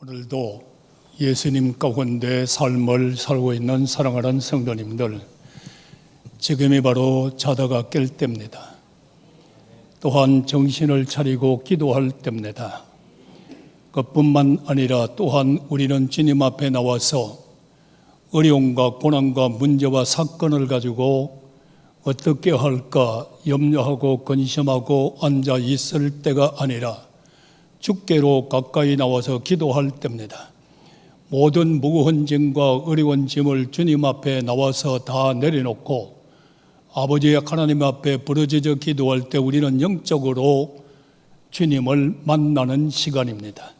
오늘도 예수님 가운데 삶을 살고 있는 사랑하는 성도님들, 지금이 바로 자다가 깰 때입니다. 또한 정신을 차리고 기도할 때입니다. 그뿐만 아니라 또한 우리는 주님 앞에 나와서 어려움과 고난과 문제와 사건을 가지고 어떻게 할까 염려하고 근심하고 앉아 있을 때가 아니라 주께로 가까이 나와서 기도할 때입니다. 모든 무거운 짐과 어려운 짐을 주님 앞에 나와서 다 내려놓고 아버지 하나님 앞에 부르짖어 기도할 때 우리는 영적으로 주님을 만나는 시간입니다.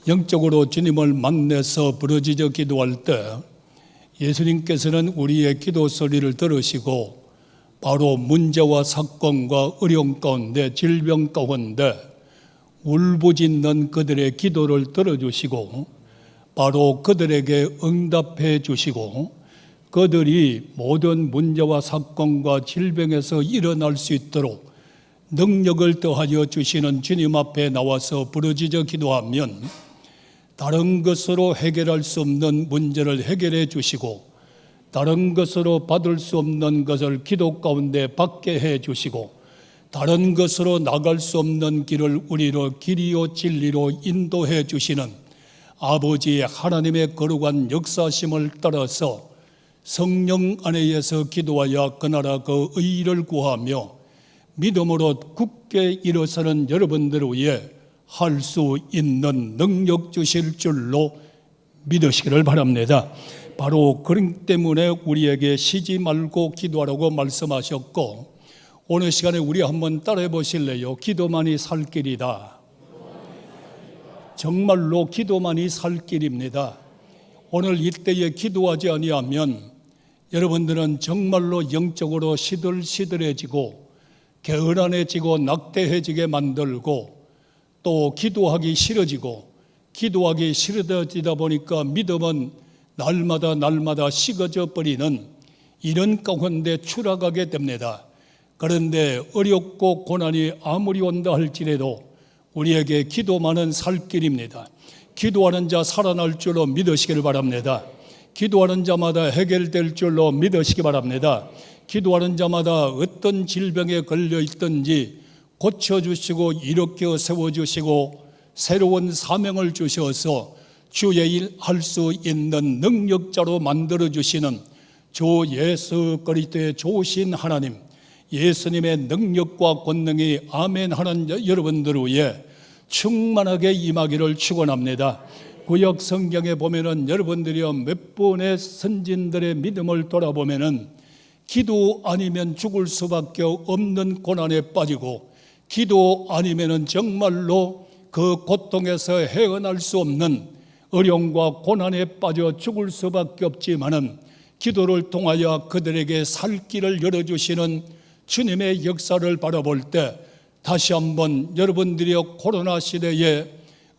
영적으로 주님을 만나서 부르짖어 기도할 때 예수님께서는 우리의 기도 소리를 들으시고 바로 문제와 사건과 어려움 가운데 질병 가운데 울부짖는 그들의 기도를 들어주시고 바로 그들에게 응답해 주시고 그들이 모든 문제와 사건과 질병에서 일어날 수 있도록 능력을 더하여 주시는 주님 앞에 나와서 부르짖어 기도하면 다른 것으로 해결할 수 없는 문제를 해결해 주시고 다른 것으로 받을 수 없는 것을 기도 가운데 받게 해 주시고 다른 것으로 나갈 수 없는 길을 우리로 길이요 진리로 인도해 주시는 아버지 하나님의 거룩한 역사심을 따라서 성령 안에서 기도하여 그 나라 그 의를 구하며 믿음으로 굳게 일어서는 여러분들 위해 할 수 있는 능력 주실 줄로 믿으시기를 바랍니다. 바로 그런 때문에 우리에게 쉬지 말고 기도하라고 말씀하셨고 오늘 시간에 우리 한번 따라해 보실래요? 기도만이 살 길이다. 정말로 기도만이 살 길입니다. 오늘 이때에 기도하지 아니하면 여러분들은 정말로 영적으로 시들시들해지고 게으란해지고 낙태해지게 만들고 또 기도하기 싫어지고 기도하기 싫어지다 보니까 믿음은 날마다 식어져 버리는 이런 가운데 추락하게 됩니다. 그런데 어렵고 고난이 아무리 온다 할지라도 우리에게 기도만은 살 길입니다. 기도하는 자 살아날 줄로 믿으시기를 바랍니다. 기도하는 자마다 해결될 줄로 믿으시기 바랍니다. 기도하는 자마다 어떤 질병에 걸려 있든지 고쳐주시고 일으켜 세워주시고 새로운 사명을 주셔서 주의 일 할 수 있는 능력자로 만들어주시는 주 예수 그리스도의 좋으신 하나님, 예수님의 능력과 권능이 아멘 하는 여러분들 위해 충만하게 임하기를 축원합니다. 구약 성경에 보면은 여러분들이 몇 번의 선진들의 믿음을 돌아보면은 기도 아니면 죽을 수밖에 없는 고난에 빠지고 기도 아니면은 정말로 그 고통에서 헤어날 수 없는 어려움과 고난에 빠져 죽을 수밖에 없지만은 기도를 통하여 그들에게 살 길을 열어주시는 주님의 역사를 바라볼 때 다시 한번 여러분들이 코로나 시대에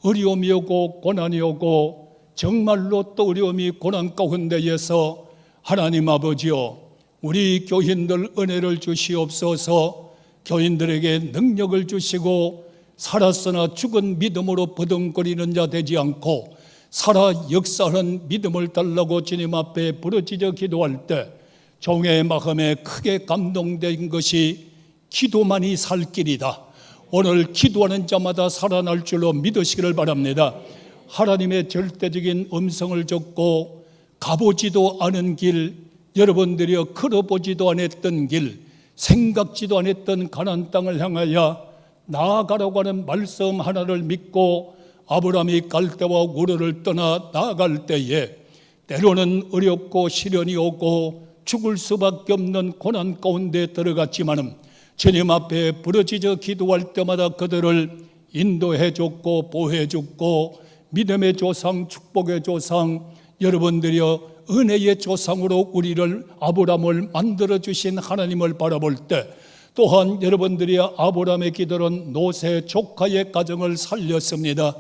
어려움이 오고 고난이 오고 정말로 또 어려움이 고난 가운데에서 하나님 아버지여 우리 교인들 은혜를 주시옵소서. 교인들에게 능력을 주시고 살았으나 죽은 믿음으로 버둥거리는 자 되지 않고 살아 역사하는 믿음을 달라고 주님 앞에 부르짖어 기도할 때 종의 마음에 크게 감동된 것이 기도만이 살 길이다. 오늘 기도하는 자마다 살아날 줄로 믿으시기를 바랍니다. 하나님의 절대적인 음성을 듣고 가보지도 않은 길, 여러분들이 걸어보지도 않았던 길, 생각지도 않았던 가나안 땅을 향하여 나아가라고 하는 말씀 하나를 믿고 아브라함이 갈대와 우르를 떠나 나아갈 때에 때로는 어렵고 시련이 오고 죽을 수밖에 없는 고난 가운데 들어갔지만은 주님 앞에 부르짖어 기도할 때마다 그들을 인도해 줬고 보호해 줬고 믿음의 조상, 축복의 조상, 여러분들이여 은혜의 조상으로 우리를 아브라함을 만들어 주신 하나님을 바라볼 때 또한 여러분들이 아브라함의 기도는 노세 조카의 가정을 살렸습니다.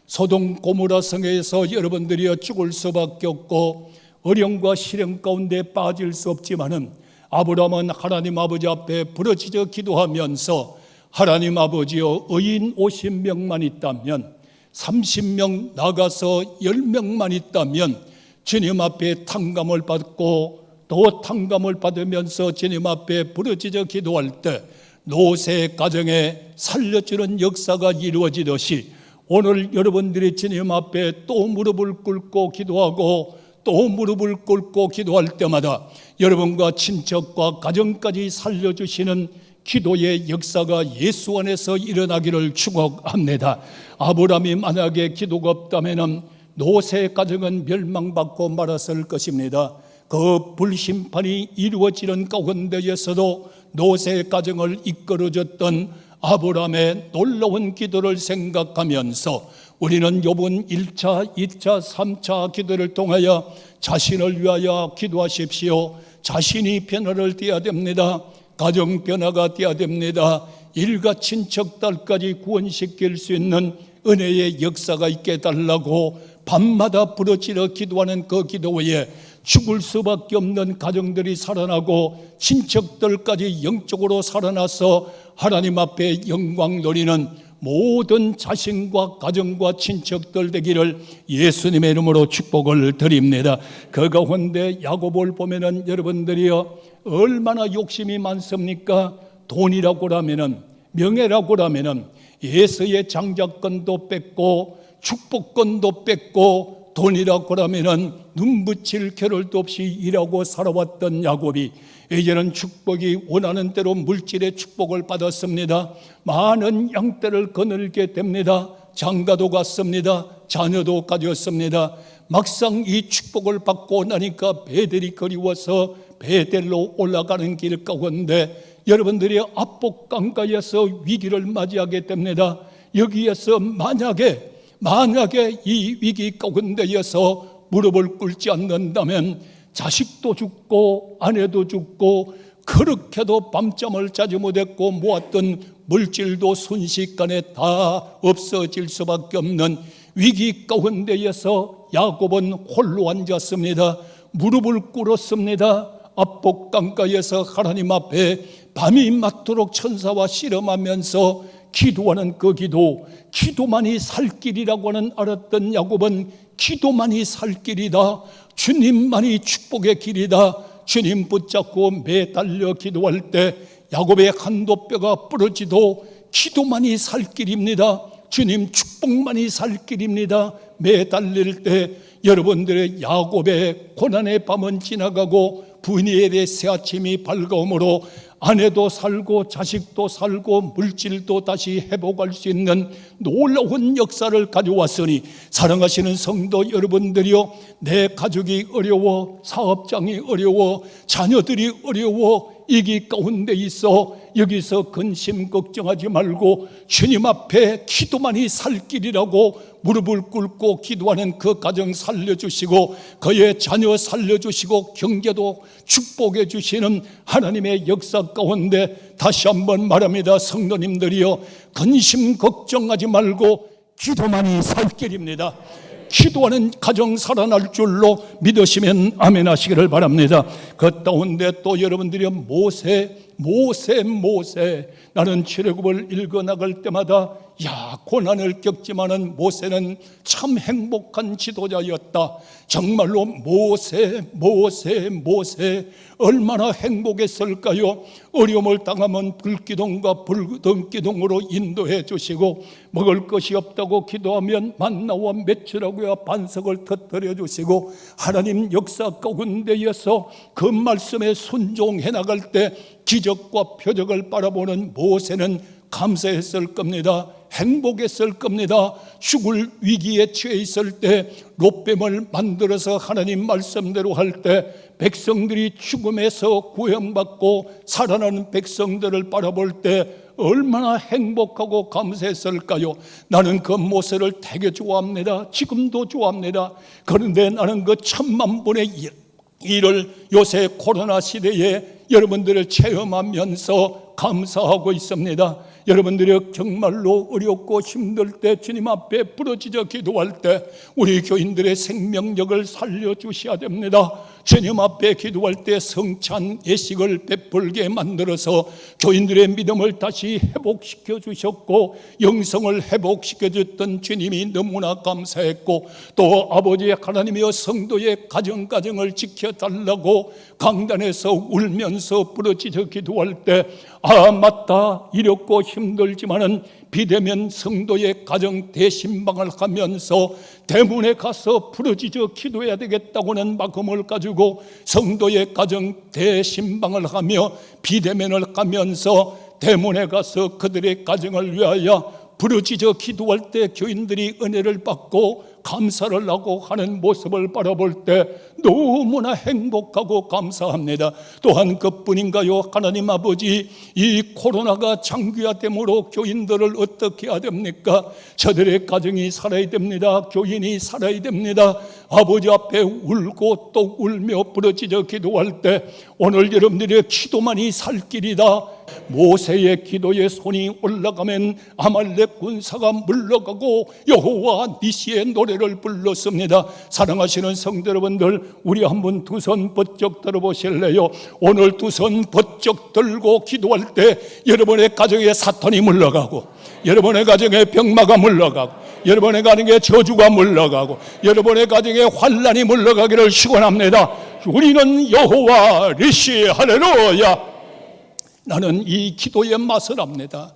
소돔 고모라 성에서 여러분들이 죽을 수밖에 없고 어려움과 시련 가운데 빠질 수 없지만은 아브라함은 하나님 아버지 앞에 부르짖어 기도하면서 하나님 아버지여 의인 50명만 있다면 30명 나가서 10명만 있다면 주님 앞에 탕감을 받고 또 탕감을 받으면서 주님 앞에 부르짖어 기도할 때 노새 가정에 살려주는 역사가 이루어지듯이 오늘 여러분들이 주님 앞에 또 무릎을 꿇고 기도하고 또 무릎을 꿇고 기도할 때마다 여러분과 친척과 가정까지 살려주시는 기도의 역사가 예수 안에서 일어나기를 축원합니다. 아브라함이 만약에 기도가 없다면 노새 가정은 멸망받고 말았을 것입니다. 그 불심판이 이루어지는 가운데에서도 노새 가정을 이끌어줬던 아브라함의 놀라운 기도를 생각하면서 우리는 이번 1차, 2차, 3차 기도를 통하여 자신을 위하여 기도하십시오. 자신이 변화를 띠어야 됩니다. 가정 변화가 되어야 됩니다. 일가 친척 딸까지 구원시킬 수 있는 은혜의 역사가 있게 해달라고 밤마다 부르짖어 기도하는 그 기도에 죽을 수밖에 없는 가정들이 살아나고 친척들까지 영적으로 살아나서 하나님 앞에 영광 돌리는 모든 자신과 가정과 친척들 되기를 예수님의 이름으로 축복을 드립니다. 그 가운데 야고보를 보면은 여러분들이요 얼마나 욕심이 많습니까? 돈이라고 하면은, 명예라고 하면은 예수의 장자권도 뺏고 축복권도 뺏고 돈이라고 하면은 눈 붙일 겨를도 없이 일하고 살아왔던 야곱이 이제는 축복이 원하는 대로 물질의 축복을 받았습니다. 많은 양떼를 거느리게 됩니다. 장가도 갔습니다. 자녀도 가졌습니다. 막상 이 축복을 받고 나니까 베델이 그리워서 베델로 올라가는 길 가운데 여러분들이 압복강가에서 위기를 맞이하게 됩니다. 여기에서 만약에 이 위기 가운데에서 무릎을 꿇지 않는다면 자식도 죽고 아내도 죽고 그렇게도 밤잠을 자지 못했고 모았던 물질도 순식간에 다 없어질 수밖에 없는 위기 가운데에서 야곱은 홀로 앉았습니다. 무릎을 꿇었습니다. 압복강가에서 하나님 앞에 밤이 맞도록 천사와 씨름하면서 기도하는 그 기도만이 살 길이라고 하는 알았던 야곱은 기도만이 살 길이다, 주님만이 축복의 길이다, 주님 붙잡고 매달려 기도할 때 야곱의 한도뼈가 부러지도 기도만이 살 길입니다. 주님 축복만이 살 길입니다. 매달릴 때 여러분들의 야곱의 고난의 밤은 지나가고 분이엘의 새아침이 밝아오므로 아내도 살고 자식도 살고 물질도 다시 회복할 수 있는 놀라운 역사를 가져왔으니 사랑하시는 성도 여러분들이요, 내 가족이 어려워, 사업장이 어려워, 자녀들이 어려워, 이기 가운데 있어 여기서 근심 걱정하지 말고 주님 앞에 기도만이 살 길이라고 무릎을 꿇고 기도하는 그 가정 살려주시고 그의 자녀 살려주시고 경제도 축복해 주시는 하나님의 역사 가운데 다시 한번 말합니다. 성도님들이여, 근심 걱정하지 말고 기도만이 살 길입니다. 기도하는 가정 살아날 줄로 믿으시면 아멘 하시기를 바랍니다. 그 가운데 또 여러분들이 모세 나는 출애굽을 읽어나갈 때마다 고난을 겪지만은 모세는 참 행복한 지도자였다. 정말로 모세 얼마나 행복했을까요? 어려움을 당하면 불기둥과 불등기둥으로 인도해 주시고 먹을 것이 없다고 기도하면 만나와 메추라고야 반석을 터뜨려 주시고 하나님 역사 가운데에서 그 말씀에 순종해 나갈 때 기적과 표적을 바라보는 모세는 감사했을 겁니다. 행복했을 겁니다. 죽을 위기에 처해 있을 때 롯뱀을 만들어서 하나님 말씀대로 할 때 백성들이 죽음에서 구원받고 살아나는 백성들을 바라볼 때 얼마나 행복하고 감사했을까요? 나는 그 모세를 되게 좋아합니다. 지금도 좋아합니다. 그런데 나는 그 10,000분의 일을 요새 코로나 시대에 여러분들을 체험하면서 감사하고 있습니다. 여러분들이 정말로 어렵고 힘들 때 주님 앞에 부르짖어 기도할 때 우리 교인들의 생명력을 살려주셔야 됩니다. 주님 앞에 기도할 때 성찬 예식을 베풀게 만들어서 교인들의 믿음을 다시 회복시켜 주셨고 영성을 회복시켜 줬던 주님이 너무나 감사했고, 또 아버지 하나님이여 성도의 가정을 지켜달라고 강단에서 울면서 부르짖어 기도할 때, 맞다, 이렇고 힘들지만은 비대면 성도의 가정 대신방을 하면서 대문에 가서 부르짖어 기도해야 되겠다고는 마음을 가지고 성도의 가정 대신방을 하며 비대면을 가면서 대문에 가서 그들의 가정을 위하여 부르짖어 기도할 때 교인들이 은혜를 받고 감사를 하고 하는 모습을 바라볼 때 너무나 행복하고 감사합니다. 또한 그뿐인가요? 하나님 아버지, 이 코로나가 장기화됨으로 교인들을 어떻게 해야 됩니까? 저들의 가정이 살아야 됩니다. 교인이 살아야 됩니다. 아버지 앞에 울고 또 울며 부르짖어 기도할 때 오늘 여러분들의 기도만이 살 길이다. 모세의 기도에 손이 올라가면 아말렉 군사가 물러가고 여호와 니시의 노래를 불렀습니다. 사랑하시는 성도 여러분들, 우리 한번 두 손 번쩍 들어보실래요? 오늘 두 손 번쩍 들고 기도할 때 여러분의 가정에 사탄이 물러가고, 여러분의 가정에 병마가 물러가고, 여러분의 가정에 저주가 물러가고, 여러분의 가정에 환난이 물러가기를 축원합니다. 우리는 여호와 니시, 할렐루야. 나는 이 기도의 맛을 압니다.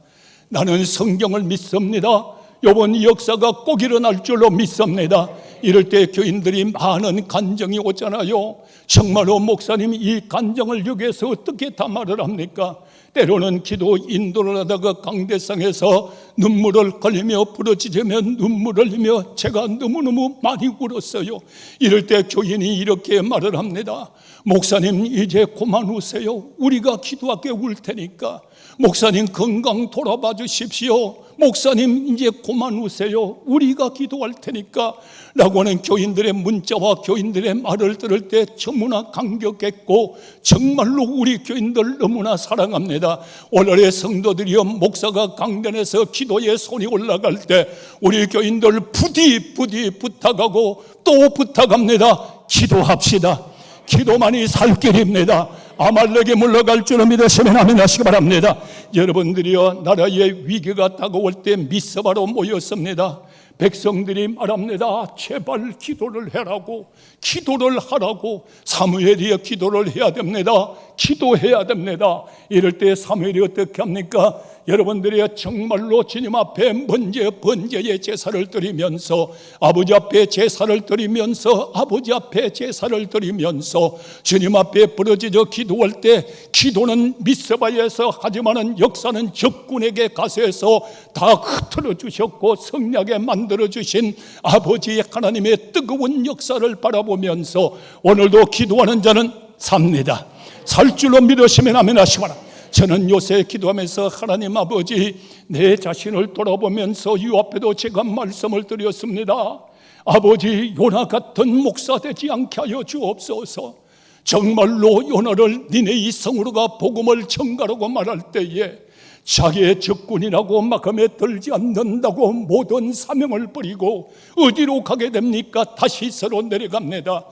나는 성경을 믿습니다. 이번 역사가 꼭 일어날 줄로 믿습니다. 이럴 때 교인들이 많은 간증이 오잖아요. 정말로 목사님, 이 간증을 여기에서 어떻게 다 말을 합니까? 때로는 기도 인도를 하다가 강대상에서 눈물을 흘리며 부르짖으며 눈물을 흘리며 제가 너무너무 많이 울었어요. 이럴 때 교인이 이렇게 말을 합니다. 목사님, 이제 그만 우세요. 우리가 기도하게 울 테니까. 목사님, 건강 돌아봐 주십시오. 목사님, 이제 그만 우세요. 우리가 기도할 테니까. 라고 하는 교인들의 문자와 교인들의 말을 들을 때 너무나 감격했고, 정말로 우리 교인들 너무나 사랑합니다. 오늘의 성도들이여, 목사가 강단에서 기도에 손이 올라갈 때 우리 교인들 부디 부탁하고 또 부탁합니다. 기도합시다. 기도만이 살 길입니다. 아말렉에 물러갈 줄을 믿으시면 아멘 하시기 바랍니다. 여러분들이여, 나라의 위기가 다가올 때 미스바로 모였습니다. 백성들이 말합니다. 제발 기도를 해라고, 기도를 하라고. 사무엘이여, 기도를 해야 됩니다. 기도해야 됩니다. 이럴 때 사무엘이 어떻게 합니까? 여러분들이 정말로 주님 앞에 먼저 번제의 제사를 드리면서, 아버지 앞에 제사를 드리면서, 아버지 앞에 제사를 드리면서 주님 앞에 부르짖어 기도할 때, 기도는 미스바에서 하지만은 역사는 적군에게 가서서 다 흩어져 주셨고 성략에 만들어 주신 아버지 하나님의 뜨거운 역사를 바라보면서 오늘도 기도하는 자는 삽니다. 살 줄로 믿으시면 아멘 하시기 바랍니다. 저는 요새 기도하면서 하나님 아버지, 내 자신을 돌아보면서 이 앞에도 제가 말씀을 드렸습니다. 아버지, 요나 같은 목사 되지 않게 하여 주옵소서. 정말로 요나를 니네이 성으로가 복음을 전가라고 말할 때에 자기의 적군이라고 마음에 들지 않는다고 모든 사명을 버리고 어디로 가게 됩니까? 다시스로 내려갑니다.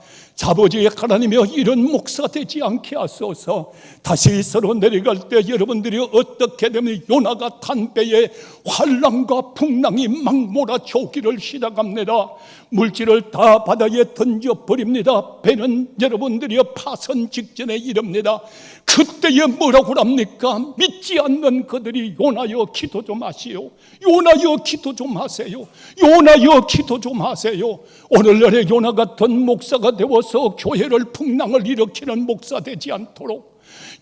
아버지 하나님이여, 이런 목사 되지 않게 하소서. 다시스로 내려갈 때 여러분들이 어떻게 되면 요나가 탄 배에 환란과 풍랑이 막 몰아쳐오기를 시작합니다. 물질을 다 바다에 던져버립니다. 배는 여러분들이 파선 직전에 이릅니다. 그때에 뭐라고 합니까? 믿지 않는 그들이 요나여 기도 좀 하시오, 요나여 기도 좀 하세요, 요나여 기도 좀 하세요. 오늘날의 요나 같은 목사가 되어서 교회를 풍랑을 일으키는 목사 되지 않도록,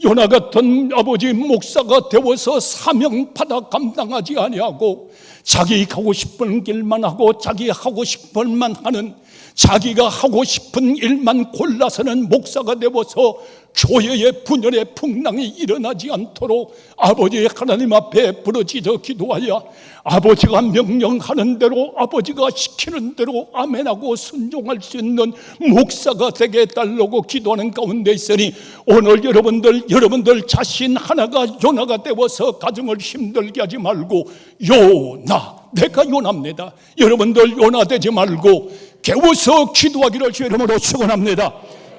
요나 같은 아버지 목사가 되어서 사명 받아 감당하지 아니하고 자기 가고 싶은 길만 하고 자기 하고 싶은 일만 하는, 자기가 하고 싶은 일만 골라서는 목사가 되어서 교회의 분열의 풍랑이 일어나지 않도록 아버지 하나님 앞에 부르짖어 기도하여 아버지가 명령하는 대로, 아버지가 시키는 대로 아멘하고 순종할 수 있는 목사가 되게 해달라고 기도하는 가운데 있으니, 오늘 여러분들 자신 하나가 요나가 되어서 가정을 힘들게 하지 말고, 요나, 내가 요나입니다. 여러분들 요나 되지 말고 깨워서 기도하기를 주의 이름으로 축원합니다.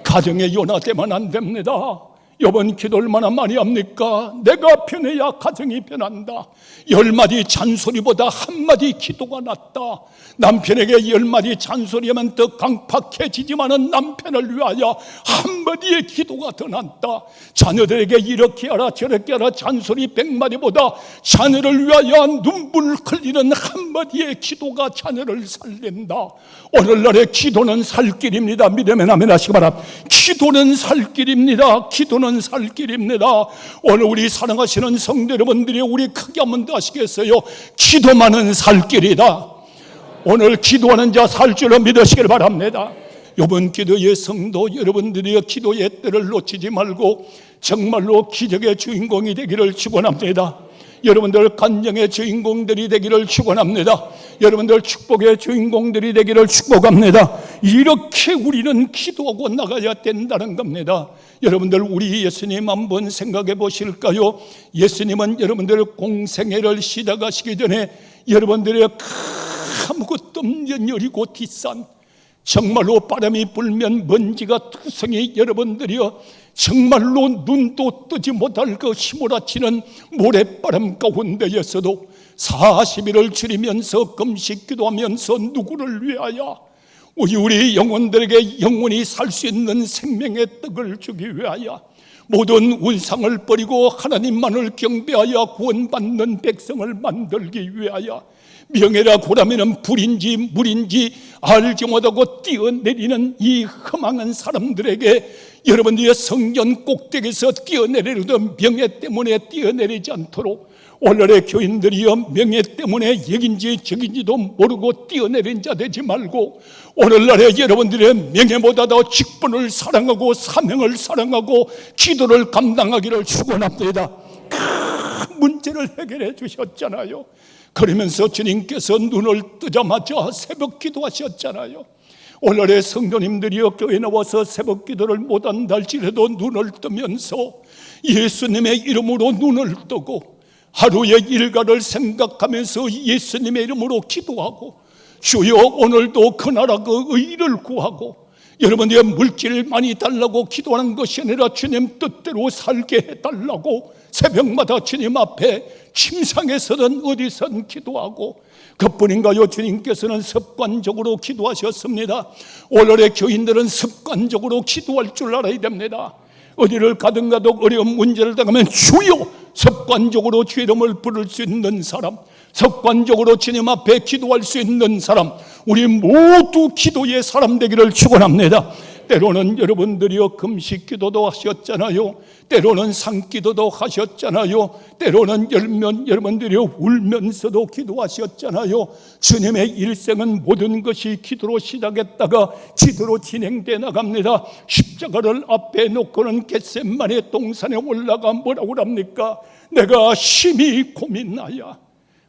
가정에 요나 되면 안 됩니다. 이번 기도 얼마나 많이 합니까? 내가 변해야 가정이 변한다. 10마디 잔소리보다 한마디 기도가 낫다. 남편에게 10마디 잔소리하면 더 강팍해지지만은 남편을 위하여 한마디의 기도가 더 낫다. 자녀들에게 이렇게 하라 저렇게 하라 잔소리 100마디보다 자녀를 위하여 눈물 흘리는 한마디의 기도가 자녀를 살린다. 오늘날의 기도는 살 길입니다. 믿으면 아멘 하시기 바랍니다. 기도는 살 길입니다. 기도는 살 길입니다. 오늘 우리 사랑하시는 성도 여러분들이 우리 크게 한번 더 하시겠어요? 기도만은 살 길이다. 오늘 기도하는 자 살 줄로 믿으시길 바랍니다. 이번 기도의 성도 여러분들이 기도의 때를 놓치지 말고 정말로 기적의 주인공이 되기를 축원합니다. 여러분들 간증의 주인공들이 되기를 축원합니다. 여러분들 축복의 주인공들이 되기를 축복합니다. 이렇게 우리는 기도하고 나가야 된다는 겁니다. 여러분들 우리 예수님 한번 생각해 보실까요? 예수님은 여러분들 공생애를 시작하시기 전에 여러분들의 아무것도 없는 여리고 뒷산, 정말로 바람이 불면 먼지가 투성이 여러분들이여 정말로 눈도 뜨지 못할 그 휘몰아치는 모래바람 가운데에서도 40일을 줄이면서 금식 기도하면서 누구를 위하여? 우리 영혼들에게 영원히 살 수 있는 생명의 떡을 주기 위하여, 모든 운상을 버리고 하나님만을 경배하여 구원받는 백성을 만들기 위하여, 명예라 고라면은 불인지 물인지 알지 못하고 뛰어내리는 이 허망한 사람들에게 여러분들의 성전 꼭대기에서 뛰어내리던 명예 때문에 뛰어내리지 않도록, 오늘의 교인들이여 명예 때문에 여긴지 저긴지도 모르고 뛰어내린 자 되지 말고, 오늘날의 여러분들의 명예보다 더 직분을 사랑하고 사명을 사랑하고 기도를 감당하기를 축원합니다. 큰 문제를 해결해 주셨잖아요. 그러면서 주님께서 눈을 뜨자마자 새벽 기도하셨잖아요. 오늘의 성도님들이여 교회 나와서 새벽 기도를 못한다 할지라도 눈을 뜨면서 예수님의 이름으로 눈을 뜨고 하루의 일과를 생각하면서 예수님의 이름으로 기도하고, 주여 오늘도 그 나라 그 의를 구하고, 여러분들의 물질을 많이 달라고 기도하는 것이 아니라 주님 뜻대로 살게 해달라고 새벽마다 주님 앞에 침상에서든 어디선 기도하고, 그뿐인가요? 주님께서는 습관적으로 기도하셨습니다. 오늘의 교인들은 습관적으로 기도할 줄 알아야 됩니다. 어디를 가든 가도 어려운 문제를 당하면 주여, 습관적으로 주 이름을 부를 수 있는 사람, 습관적으로 주님 앞에 기도할 수 있는 사람, 우리 모두 기도의 사람 되기를 축원합니다. 때로는 여러분들이요 금식 기도도 하셨잖아요. 때로는 산기도도 하셨잖아요. 때로는 여러분들이 울면서도 기도하셨잖아요. 주님의 일생은 모든 것이 기도로 시작했다가 기도로 진행돼 나갑니다. 십자가를 앞에 놓고는 겟세마네 동산에 올라가 뭐라고 합니까? 내가 심히 고민하여,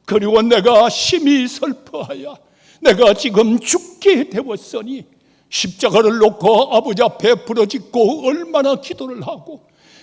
그리고 내가 심히 슬퍼하여 내가 지금 죽게 되었으니, 십자가를 놓고 아버지 앞에 부르짖고 얼마나 기도를 하고,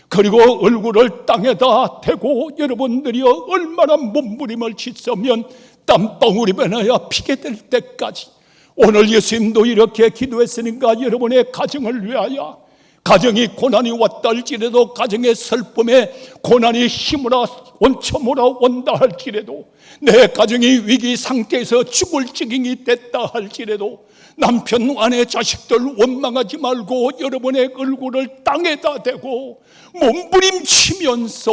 그리고 얼굴을 땅에다 대고 여러분들이여 얼마나 몸부림을 치서면 땀방울이 변하여 피게 될 때까지, 오늘 예수님도 이렇게 기도했으니까 여러분의 가정을 위하여, 가정이 고난이 왔다 할지라도, 가정의 슬픔에 고난이 힘으로 원처모라 온다 할지라도, 내 가정이 위기 상태에서 죽을 지경이 됐다 할지라도, 남편 아내 자식들 원망하지 말고 여러분의 얼굴을 땅에다 대고 몸부림치면서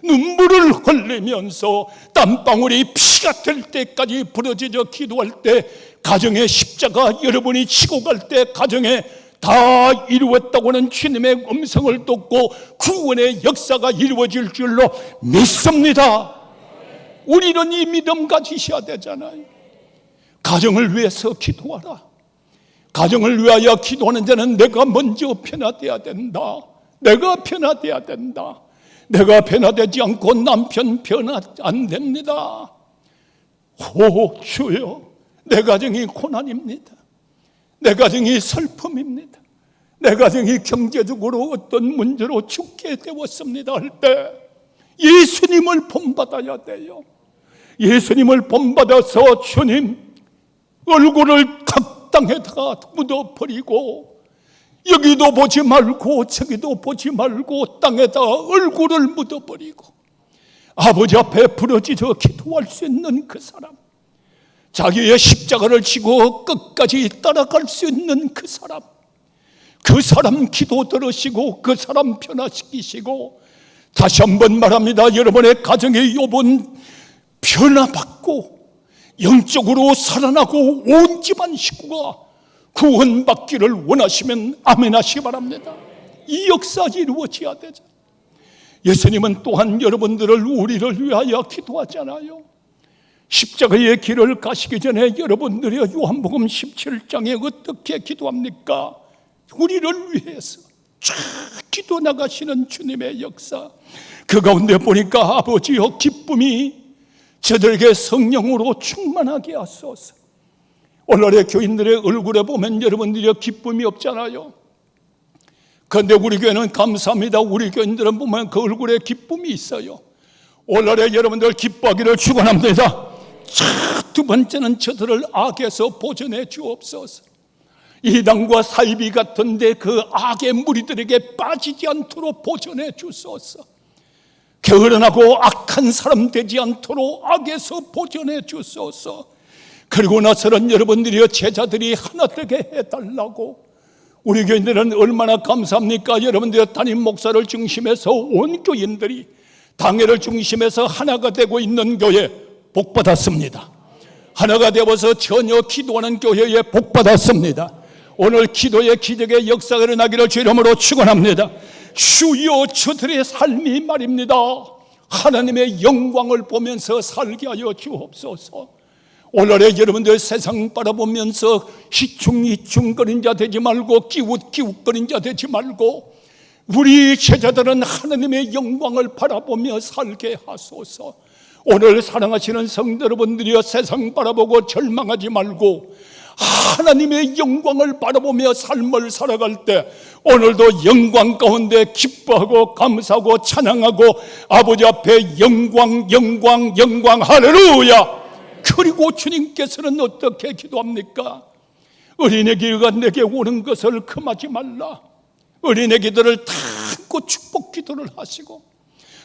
눈물을 흘리면서 땀방울이 피가 될 때까지 부러지져 기도할 때, 가정의 십자가 여러분이 치고 갈 때 가정에 다 이루었다고는 주님의 음성을 듣고 구원의 역사가 이루어질 줄로 믿습니다. 우리는 이 믿음 가지셔야 되잖아요. 가정을 위해서 기도하라. 가정을 위하여 기도하는 자는 내가 먼저 변화되어야 된다. 내가 변화되어야 된다. 내가 변화되지 않고 남편 변화 안 됩니다. 오 주여, 내 가정이 고난입니다. 내 가정이 슬픔입니다. 내 가정이 경제적으로 어떤 문제로 죽게 되었습니다 할 때 예수님을 본받아야 돼요. 예수님을 본받아서 주님 얼굴을 각 땅에다가 묻어버리고 여기도 보지 말고 저기도 보지 말고 땅에다 얼굴을 묻어버리고 아버지 앞에 부르짖어 기도할 수 있는 그 사람, 자기의 십자가를 지고 끝까지 따라갈 수 있는 그 사람 기도 들으시고 그 사람 변화시키시고, 다시 한번 말합니다. 여러분의 가정의 욥은 변화받고 영적으로 살아나고 온 집안 식구가 구원받기를 원하시면 아멘 하시기 바랍니다. 이 역사 이루어져야 되죠. 예수님은 또한 여러분들을 우리를 위하여 기도하잖아요. 십자가의 길을 가시기 전에 여러분들이 요한복음 17장에 어떻게 기도합니까? 우리를 위해서 쫙 기도 나가시는 주님의 역사, 그 가운데 보니까 아버지여 기쁨이 저들에게 성령으로 충만하게 하소서. 오늘의 교인들의 얼굴에 보면 여러분들이 기쁨이 없잖아요. 그런데 우리 교회는 감사합니다. 우리 교인들은 보면 그 얼굴에 기쁨이 있어요. 오늘의 여러분들 기뻐하기를 축원합니다. 두 번째는 저들을 악에서 보존해 주옵소서. 이단과 사이비 같은데 그 악의 무리들에게 빠지지 않도록 보존해 주소서. 게으름하고 악한 사람 되지 않도록 악에서 보존해 주소서. 그리고 나서는 여러분들이 제자들이 하나 되게 해달라고. 우리 교인들은 얼마나 감사합니까? 여러분들의 담임 목사를 중심해서 온 교인들이 당회를 중심해서 하나가 되고 있는 교회 복받았습니다. 하나가 되어서 전혀 기도하는 교회에 복받았습니다. 오늘 기도의 기적의 역사가 일어나기를 주 이름으로 축원합니다. 주여, 저들의 삶이 말입니다, 하나님의 영광을 보면서 살게 하여 주옵소서. 오늘의 여러분들 세상 바라보면서 희충희충거린 자 되지 말고 기웃기웃거린 자 되지 말고 우리 제자들은 하나님의 영광을 바라보며 살게 하소서. 오늘 사랑하시는 성도 여러분들이여, 세상 바라보고 절망하지 말고 하나님의 영광을 바라보며 삶을 살아갈 때 오늘도 영광 가운데 기뻐하고 감사하고 찬양하고 아버지 앞에 영광 영광 영광 할렐루야. 그리고 주님께서는 어떻게 기도합니까? 어린애기가 내게 오는 것을 금하지 말라. 어린애기들을 다 안고 축복 기도를 하시고,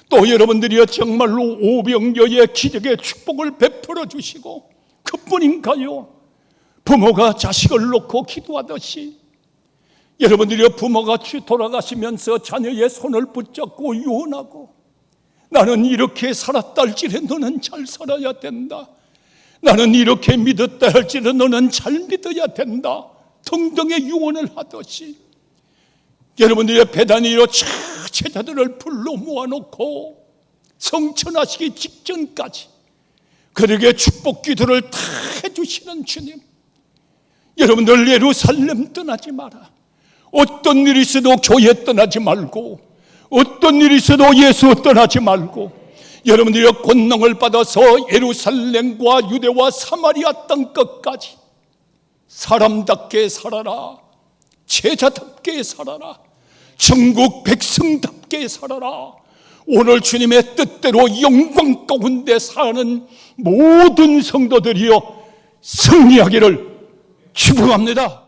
또 여러분들이 정말로 오병여의 기적의 축복을 베풀어 주시고, 그뿐인가요? 부모가 자식을 놓고 기도하듯이 여러분들이 부모가 돌아가시면서 자녀의 손을 붙잡고 유언하고, 나는 이렇게 살았다 할지라도 너는 잘 살아야 된다, 나는 이렇게 믿었다 할지라도 너는 잘 믿어야 된다 등등의 유언을 하듯이 여러분들의 배단위로 제자들을 불러 모아놓고 성천하시기 직전까지 그들에게 축복 기도를 다 해주시는 주님, 여러분들 예루살렘 떠나지 마라. 어떤 일이 있어도 교회 떠나지 말고, 어떤 일이 있어도 예수 떠나지 말고, 여러분들이 권능을 받아서 예루살렘과 유대와 사마리아 땅 끝까지 사람답게 살아라, 제자답게 살아라, 천국 백성답게 살아라. 오늘 주님의 뜻대로 영광 가운데 사는 모든 성도들이여 승리하기를 축복합니다.